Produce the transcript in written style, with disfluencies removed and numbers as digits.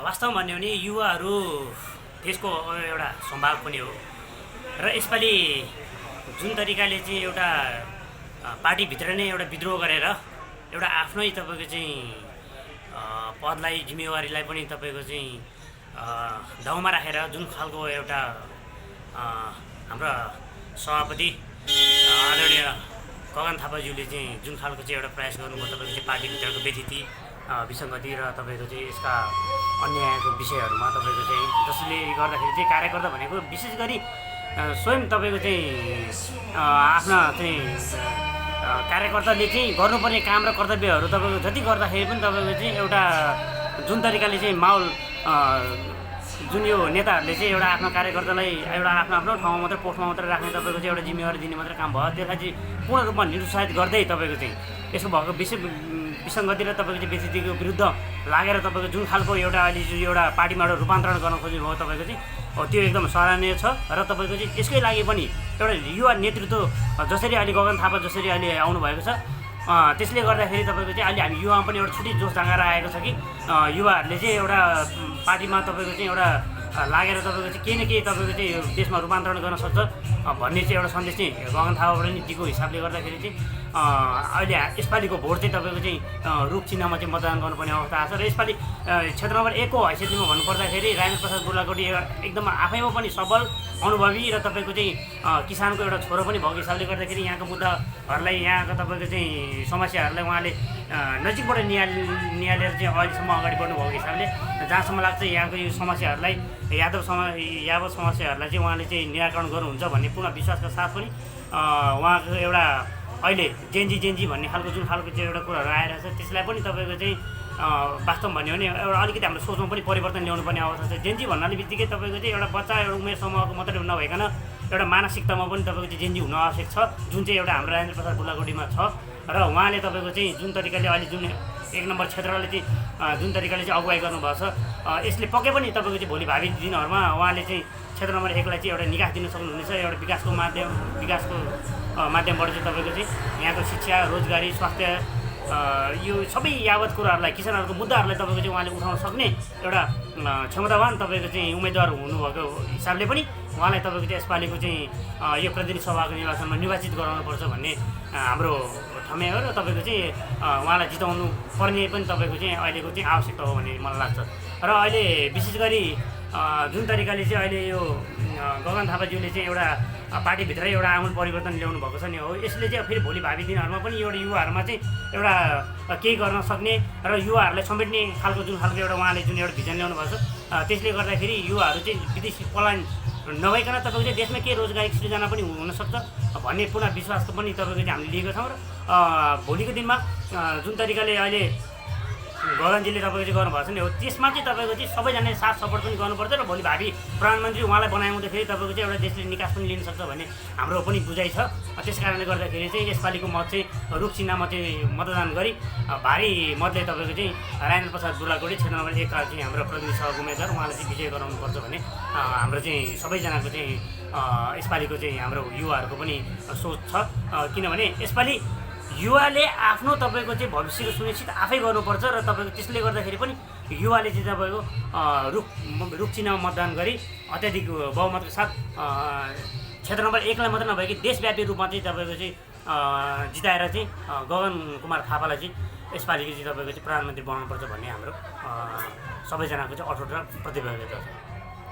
वास्तवमा भन्यो भने युवाहरू देशको एउटा सम्भाग पनि हो र यसपालि जुन तरिकाले चाहिँ एउटा पार्टीभित्र नै एउटा विद्रोह गरेर एउटा आफ्नै तपाईँको चाहिँ पदलाई जिम्मेवारीलाई पनि तपाईँको चाहिँ दाउमा राखेर जुन खालको एउटा हाम्रा सभापति आदरणीय गगन थापाज्यूले चाहिँ जुन खालको चाहिँ एउटा प्रयास गर्नुभयो तपाईँको चाहिँ पार्टीभित्रको व्यतिथि विसङ्गति र तपाईँको चाहिँ यसका अन्यायको विषयहरूमा तपाईँको चाहिँ जसले गर्दाखेरि चाहिँ कार्यकर्ता भनेको विशेष गरी स्वयं तपाईँको चाहिँ आफ्ना चाहिँ कार्यकर्ताले चाहिँ गर्नुपर्ने काम र कर्तव्यहरू तपाईँको जति गर्दाखेरि पनि तपाईँको चाहिँ एउटा जुन तरिकाले चाहिँ माहौल जुन यो नेताहरूले चाहिँ एउटा आफ्नो कार्यकर्तालाई एउटा आफ्नो ठाउँमा मात्रै पोस्टमा मात्रै राख्ने तपाईँको चाहिँ एउटा जिम्मेवारी दिने मात्रै काम भयो त्यसलाई चाहिँ पूर्ण रूपमा निरुत्साहित गर्दै तपाईँको चाहिँ यसो भएको विसङ्गति र तपाईँको चाहिँ व्यतिथिको विरुद्ध लागेर तपाईँको जुन खालको एउटा अहिले जो एउटा पार्टीमा एउटा रूपान्तरण गर्न खोज्नु भयो तपाईँको चाहिँ त्यो एकदम सराहनीय छ र तपाईँको चाहिँ त्यसकै लागि पनि एउटा युवा नेतृत्व जसरी अहिले गगन थापा जसरी अहिले आउनुभएको छ त्यसले गर्दाखेरि तपाईँको चाहिँ अहिले हामी युवामा पनि एउटा छुट्टै जोस जाँगर आएको छ कि युवाहरूले चाहिँ एउटा पार्टीमा तपाईँको चाहिँ एउटा लागेर तपाईँको चाहिँ केही न केही तपाईँको चाहिँ देशमा रूपान्तरण गर्न सक्छ भन्ने चाहिँ एउटा सन्देश चाहिँ गगन थापाबाट नि दिएको हिसाबले गर्दाखेरि चाहिँ अहिले यसपालिको भोट चाहिँ तपाईँको चाहिँ रुख चिन्हमा चाहिँ मतदान गर्नुपर्ने अवस्था आएको छ र यसपालि क्षेत्र नम्बर 1 को हैसियतमा भन्नुपर्दाखेरि राजेन्द्र प्रसाद बुर्लाकोटी एकदम आफैमा पनि सबल अनुभवी र तपाईँको चाहिँ किसानको एउटा छोरो पनि भएको हिसाबले गर्दाखेरि यहाँको मुद्दाहरूलाई यहाँको तपाईँको चाहिँ समस्याहरूलाई उहाँले नजिकबाट निहालेर चाहिँ अहिलेसम्म अगाडि बढ्नु भएको हिसाबले जहाँसम्म लाग्छ यहाँको यो समस्याहरूलाई यावत समस्याहरूलाई चाहिँ उहाँले चाहिँ निराकरण गर्नुहुन्छ भन्ने पूर्ण विश्वासका साथ पनि उहाँको एउटा अहिले जेन्जी भन्ने खालको जुन खालको चाहिँ एउटा कुराहरू आइरहेको छ त्यसलाई पनि तपाईँको चाहिँ वास्तवमा भन्यो भने एउटा अलिकति हाम्रो सोचमा पनि परिवर्तन ल्याउनु पर्ने अवस्था छ। जेन्जी भन्नाले बित्तिकै तपाईँको चाहिँ एउटा बच्चा एउटा उमेर समूहको मात्रै नभइकन एउटा मानसिकतामा पनि तपाईँको चाहिँ जेन्जी हुन आवश्यक छ जुन चाहिँ एउटा हाम्रो राजेन्द्र प्रसाद बुर्लाकोटीमा छ र उहाँले तपाईँको चाहिँ जुन तरिकाले अहिले जुन 1 नम्बर क्षेत्रले चाहिँ जुन तरिकाले चाहिँ अगुवाई गर्नुभएको छ यसले पक्कै पनि तपाईँको चाहिँ भोलि भावी दिनहरूमा उहाँले चाहिँ क्षेत्र नम्बर 1 लाई चाहिँ एउटा निकास दिन सक्नुहुनेछ एउटा विकासको माध्यमबाट चाहिँ तपाईँको चाहिँ यहाँको शिक्षा रोजगारी स्वास्थ्य यो सबै यावत कुराहरूलाई किसानहरूको मुद्दाहरूलाई तपाईँको चाहिँ उहाँले उठाउन सक्ने एउटा क्षमतावान तपाईँको चाहिँ उम्मेदवार हुनुभएको हिसाबले पनि उहाँलाई तपाईँको चाहिँ यसपालिको चाहिँ यो प्रतिनिधि सभाको निर्वाचनमा निर्वाचित गराउनुपर्छ भन्ने हाम्रो ठम्याइ हो र तपाईँको चाहिँ उहाँलाई जिताउनु पर्ने पनि तपाईँको चाहिँ अहिलेको चाहिँ आवश्यकता हो भन्ने मलाई लाग्छ। र अहिले विशेष गरी जुन तरिकाले चाहिँ अहिले यो गगन थापाज्यूले चाहिँ एउटा पार्टीभित्रै एउटा आमूल परिवर्तन ल्याउनु भएको छ नि हो यसले चाहिँ फेरि भोलि भावी दिनहरूमा पनि एउटा युवाहरूमा चाहिँ एउटा केही गर्न सक्ने र युवाहरूलाई समेट्ने खालको जुन खालको एउटा उहाँले जुन एउटा भिजन ल्याउनु भएको छ त्यसले गर्दाखेरि युवाहरू चाहिँ विदेशी पलायन नभइकन तपाईँको चाहिँ देशमा केही रोजगारी सृजना पनि हुनसक्छ भन्ने पूर्ण विश्वासको पनि तपाईँको चाहिँ हामीले लिएको छौँ र भोलिको दिनमा जुन तरिकाले अहिले गगनजीले तपाईँको चाहिँ गर्नुभएको छ नि हो त्यसमा चाहिँ तपाईँको चाहिँ सबैजनाले साथ सपोर्ट पनि गर्नुपर्छ र भोलि भावी प्रधानमन्त्री उहाँलाई बनाउँदाखेरि तपाईँको चाहिँ एउटा देशले निकास पनि लिन सक्छ भन्ने हाम्रो पनि बुझाइ छ। त्यस कारणले गर्दाखेरि चाहिँ यसपालिको मत चाहिँ रुख चिन्हमा चाहिँ मतदान गरी भारी मतले तपाईँको चाहिँ राजेन्द्र प्रसाद बुर्लाकोटी क्षेत्र नम्बर 1 का चाहिँ हाम्रो प्रतिनिधि सभाको उम्मेदवार उहाँलाई चाहिँ विजय गराउनुपर्छ भन्ने हाम्रो चाहिँ सबैजनाको चाहिँ यसपालिको चाहिँ हाम्रो युवाहरूको पनि सोच छ। किनभने यसपालि युवाले आफ्नो तपाईँको चाहिँ भविष्यको सुनिश्चित आफै गर्नुपर्छ र तपाईँको त्यसले गर्दाखेरि पनि युवाले चाहिँ तपाईँको रुख चिन्हमा मतदान गरी अत्याधिक बहुमतको साथ क्षेत्र नम्बर 1 लाई मात्र नभए कि देशव्यापी रूपमा चाहिँ तपाईँको चाहिँ जिताएर चाहिँ गगन कुमार थापालाई चाहिँ यसपालिको चाहिँ तपाईँको चाहिँ प्रधानमन्त्री बनाउनुपर्छ भन्ने हाम्रो सबैजनाको चाहिँ अठोट र प्रतिबद्धता छ।